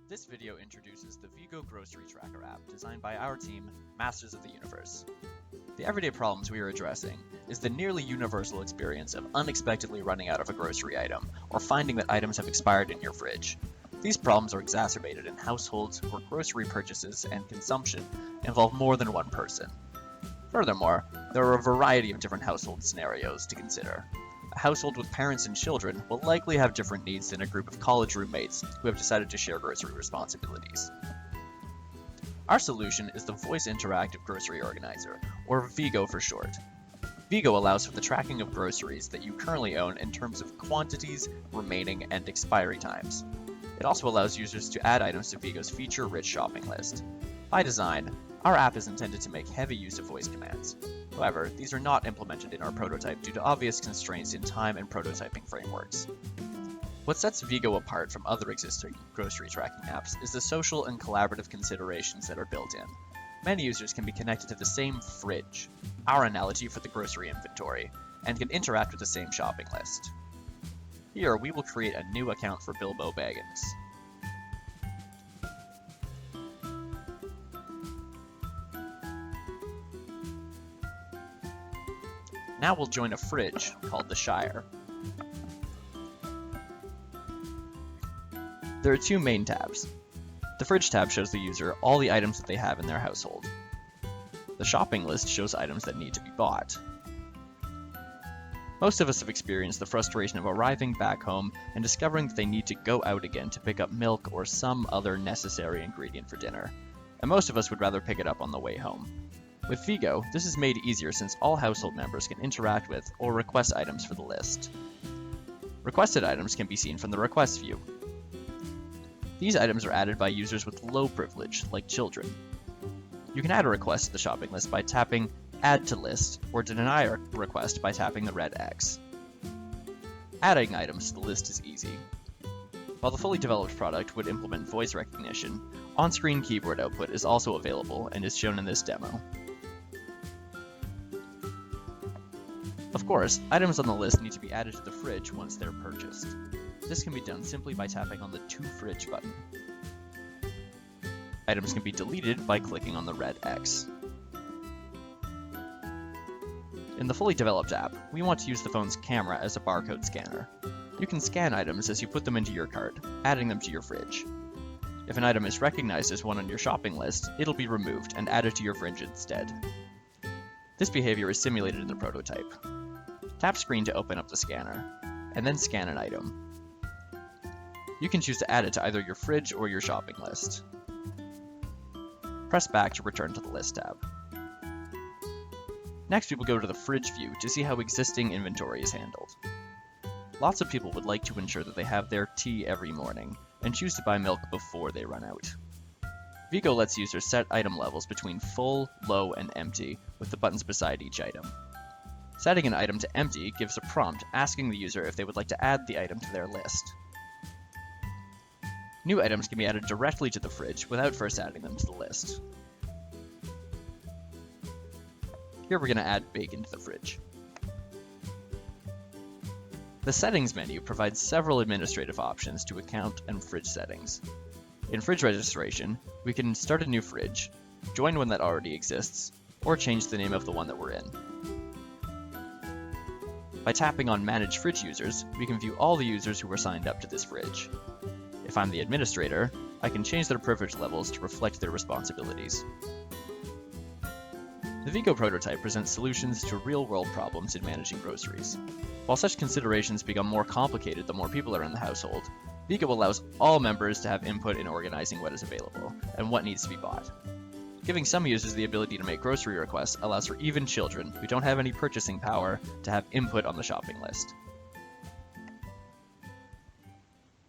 This video introduces the VIGO Grocery Tracker app designed by our team, Masters of the Universe. The everyday problems we are addressing is the nearly universal experience of unexpectedly running out of a grocery item or finding that items have expired in your fridge. These problems are exacerbated in households where grocery purchases and consumption involve more than one person. Furthermore, there are a variety of different household scenarios to consider. A household with parents and children will likely have different needs than a group of college roommates who have decided to share grocery responsibilities. Our solution is the Voice Interactive Grocery Organizer, or VIGO for short. VIGO allows for the tracking of groceries that you currently own in terms of quantities, remaining, and expiry times. It also allows users to add items to VIGO's feature-rich shopping list. By design, our app is intended to make heavy use of voice commands. However, these are not implemented in our prototype due to obvious constraints in time and prototyping frameworks. What sets VIGO apart from other existing grocery tracking apps is the social and collaborative considerations that are built in. Many users can be connected to the same fridge, our analogy for the grocery inventory, and can interact with the same shopping list. Here, we will create a new account for Bilbo Baggins. Now we'll join a fridge called the Shire. There are two main tabs. The Fridge tab shows the user all the items that they have in their household. The Shopping list shows items that need to be bought. Most of us have experienced the frustration of arriving back home and discovering that they need to go out again to pick up milk or some other necessary ingredient for dinner, and most of us would rather pick it up on the way home. With VIGO, this is made easier since all household members can interact with or request items for the list. Requested items can be seen from the Request view. These items are added by users with low privilege, like children. You can add a request to the shopping list by tapping Add to List, or deny a request by tapping the red X. Adding items to the list is easy. While the fully developed product would implement voice recognition, on-screen keyboard output is also available and is shown in this demo. Of course, items on the list need to be added to the fridge once they're purchased. This can be done simply by tapping on the To Fridge button. Items can be deleted by clicking on the red X. In the fully developed app, we want to use the phone's camera as a barcode scanner. You can scan items as you put them into your cart, adding them to your fridge. If an item is recognized as one on your shopping list, it'll be removed and added to your fridge instead. This behavior is simulated in the prototype. Tap Screen to open up the scanner, and then scan an item. You can choose to add it to either your fridge or your shopping list. Press back to return to the List tab. Next, we will go to the Fridge view to see how existing inventory is handled. Lots of people would like to ensure that they have their tea every morning, and choose to buy milk before they run out. VIGO lets users set item levels between full, low, and empty, with the buttons beside each item. Setting an item to empty gives a prompt asking the user if they would like to add the item to their list. New items can be added directly to the fridge without first adding them to the list. Here we're going to add bacon to the fridge. The Settings menu provides several administrative options to account and fridge settings. In fridge registration, we can start a new fridge, join one that already exists, or change the name of the one that we're in. By tapping on Manage Fridge Users, we can view all the users who were signed up to this fridge. If I'm the administrator, I can change their privilege levels to reflect their responsibilities. The VIGO prototype presents solutions to real-world problems in managing groceries. While such considerations become more complicated the more people are in the household, VIGO allows all members to have input in organizing what is available and what needs to be bought. Giving some users the ability to make grocery requests allows for even children who don't have any purchasing power to have input on the shopping list.